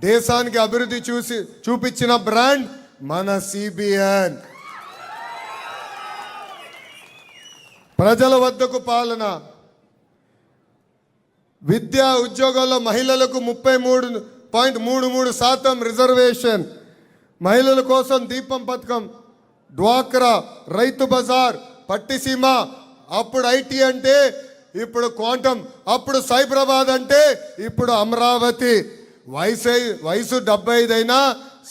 దేశానికి అభివృద్ధి చూపించిన బ్రాండ్ మన సిబిఎన్. ప్రజల వద్దకు పాలన. విద్యా ఉద్యోగాల్లో మహిళలకు 33.33% రిజర్వేషన్. మహిళల కోసం దీపం పథకం, డ్వాక్రా, రైతు బజార్, పట్టిసీమ. అప్పుడు ఐటీ అంటే ఇప్పుడు క్వాంటమ్, అప్పుడు సైబరాబాద్ అంటే ఇప్పుడు అమరావతి. వయసు 75 అయినా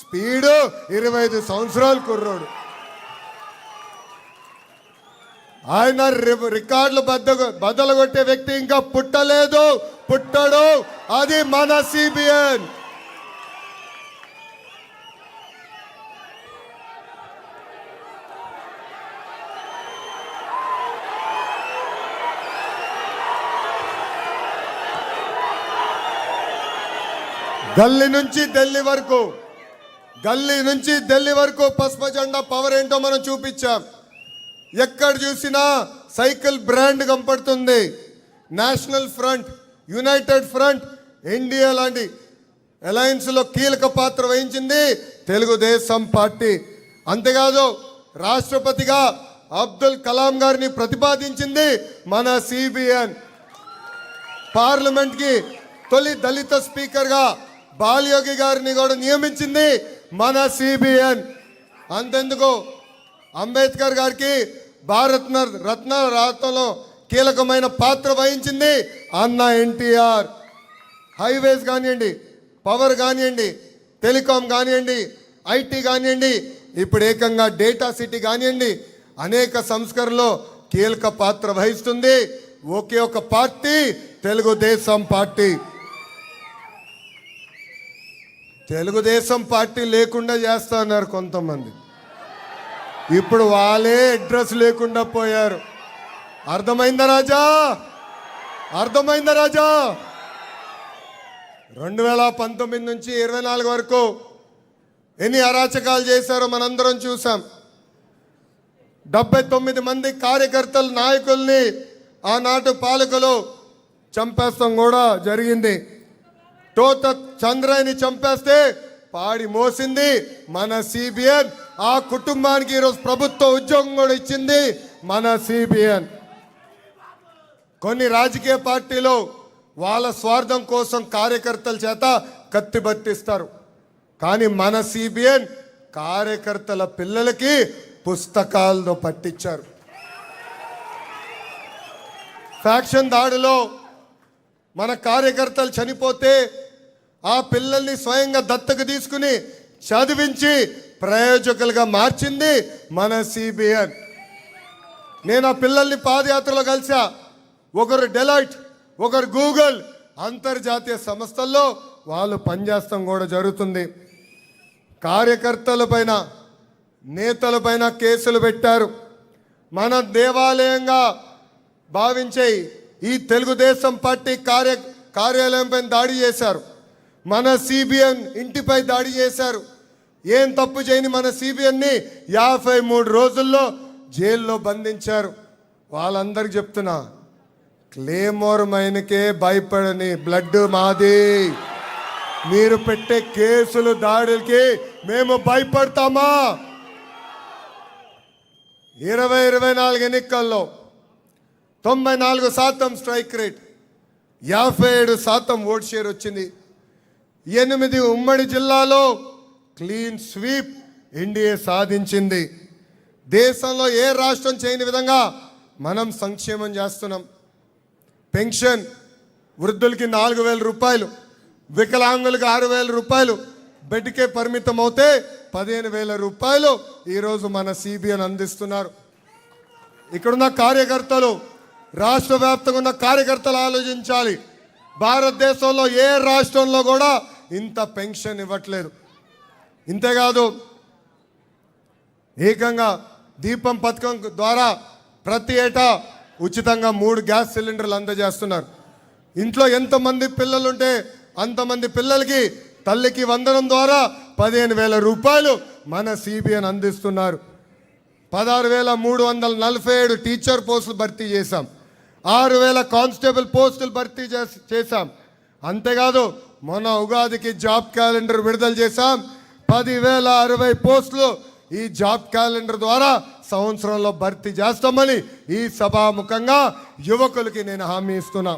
స్పీడు 25 సంవత్సరాలు కుర్రోడు. ఆయన రికార్డులు బద్దలు కొట్టే వ్యక్తి ఇంకా పుట్టలేదు, పుట్టడు. అది మన సిబిఎన్. గల్లీ నుంచి ఢిల్లీ వరకు పసుపు జెండా పవర్ ఏంటో మనం చూపించాం. ఎక్కడ చూసినా సైకిల్ బ్రాండ్ కనపడుతుంది. National front, United front, NDA లాంటి అలయన్స్లో కీలక పాత్ర వహించింది తెలుగుదేశం పార్టీ. అంతేకాదు రాష్ట్రపతిగా అబ్దుల్ కలాం గారిని ప్రతిపాదించింది మన సిబిఎన్. పార్లమెంట్కి తొలి దళిత స్పీకర్గా బాలయోగి గారిని కూడా నియమించింది మన సిబిఎన్. అంతెందుకు అంబేద్కర్ గారికి భారత రత్న రాతలో కీలకమైన పాత్ర వహించింది అన్న ఎన్టీఆర్. హైవేస్ కానివ్వండి, పవర్ కానివ్వండి, టెలికాం కానివ్వండి, ఐటీ కానివ్వండి, ఇప్పుడు ఏకంగా డేటా సిటీ కానివ్వండి, అనేక సంస్కరణలో కీలక పాత్ర వహిస్తుంది ఒకే ఒక party, Telugu Desam party. Telugu Desam party లేకుండా చేస్తున్నారు కొంతమంది. ఇప్పుడు వాళ్ళే అడ్రస్ లేకుండా పోయారు. అర్థమైందా రాజా? 2019 నుంచి 24 వరకు ఎన్ని అరాచకాలు చేశారో మనందరం చూసాం. 79 మంది కార్యకర్తలు, నాయకుల్ని ఆనాటి పాలకులు చంపేస్తాం కూడా జరిగింది. తోట చంద్రాన్ని చంపేస్తే పాడి మోసింది మన సిబిఎన్. ఆ కుటుంబానికి ఈరోజు ప్రభుత్వ ఉద్యోగం కూడా ఇచ్చింది మన సిబిఎన్. కొన్ని రాజకీయ పార్టీలు వాళ్ళ స్వార్థం కోసం కార్యకర్తల చేత కత్తి బట్టిస్తారు. కానీ మన సిబిఎన్ కార్యకర్తల పిల్లలకి పుస్తకాలను పట్టించారు. ఫ్యాక్షన్ దాడిలో మన కార్యకర్తలు చనిపోతే ఆ పిల్లల్ని స్వయంగా దత్తకు తీసుకుని చదివించి ప్రయోజకులుగా మార్చింది మన సిబిఎన్. నేను ఆ పిల్లల్ని పాదయాత్రలో కలిసా. ఒకరు డెలాయిట్, ఒకరు గూగుల్, అంతర్జాతీయ సంస్థల్లో వాళ్ళు పనిచేస్తాం కూడా జరుగుతుంది. కార్యకర్తలపైన, నేతలపైన కేసులు పెట్టారు. మన దేవాలయంగా భావించే ఈ తెలుగుదేశం పార్టీ కార్యాలయంపై దాడి చేశారు. మన సిబిఎన్ ఇంటిపై దాడి చేశారు. ఏం తప్పు చేయని మన సిబిఎన్ని 53 రోజుల్లో జైల్లో బంధించారు. వాళ్ళందరికీ చెప్తున్నా, క్లేమోర్ మైన్కే భయపడని బ్లడ్ మాది. మీరు పెట్టే కేసులు, దాడులకి మేము భయపడతామా? 2024 ఎన్నికల్లో 94% స్ట్రైక్ రేట్, 57% ఓట్ షేర్ వచ్చింది. 8 ఉమ్మడి జిల్లాలో క్లీన్ స్వీప్ ఎన్డీఏ సాధించింది. దేశంలో ఏ రాష్ట్రం చేయని విధంగా మనం సంక్షేమం చేస్తున్నాం. పెన్షన్ వృద్ధులకి 4,000 రూపాయలు, వికలాంగులకు 6,000 రూపాయలు, బెడ్కే పరిమితం అవుతే 15,000 రూపాయలు ఈరోజు మన సిబిఎన్ అందిస్తున్నారు. ఇక్కడున్న కార్యకర్తలు, రాష్ట్ర వ్యాప్తంగా ఉన్న కార్యకర్తలు ఆలోచించాలి. భారతదేశంలో ఏ రాష్ట్రంలో కూడా ఇంత పెన్షన్ ఇవ్వట్లేదు. ఇంతేకాదు ఏకంగా దీపం పథకం ద్వారా ప్రతి ఏటా ఉచితంగా 3 గ్యాస్ సిలిండర్లు అందజేస్తున్నారు. ఇంట్లో ఎంతమంది పిల్లలుంటే అంతమంది పిల్లలకి తల్లికి వందనం ద్వారా 15,000 రూపాయలు మన సిబిఎన్ అందిస్తున్నారు. 16,347 టీచర్ పోస్టులు భర్తీ చేశాం. 6,000 కానిస్టేబుల్ పోస్టులు భర్తీ చేశాం. అంతేకాదు మొన్న ఉగాదికి జాబ్ క్యాలెండర్ విడుదల చేశాం. 10,060 పోస్టులు ఈ జాబ్ క్యాలెండర్ ద్వారా సంవత్సరంలో భర్తీ చేస్తామని ఈ సభాముఖంగా యువకులకి నేను హామీ ఇస్తున్నా.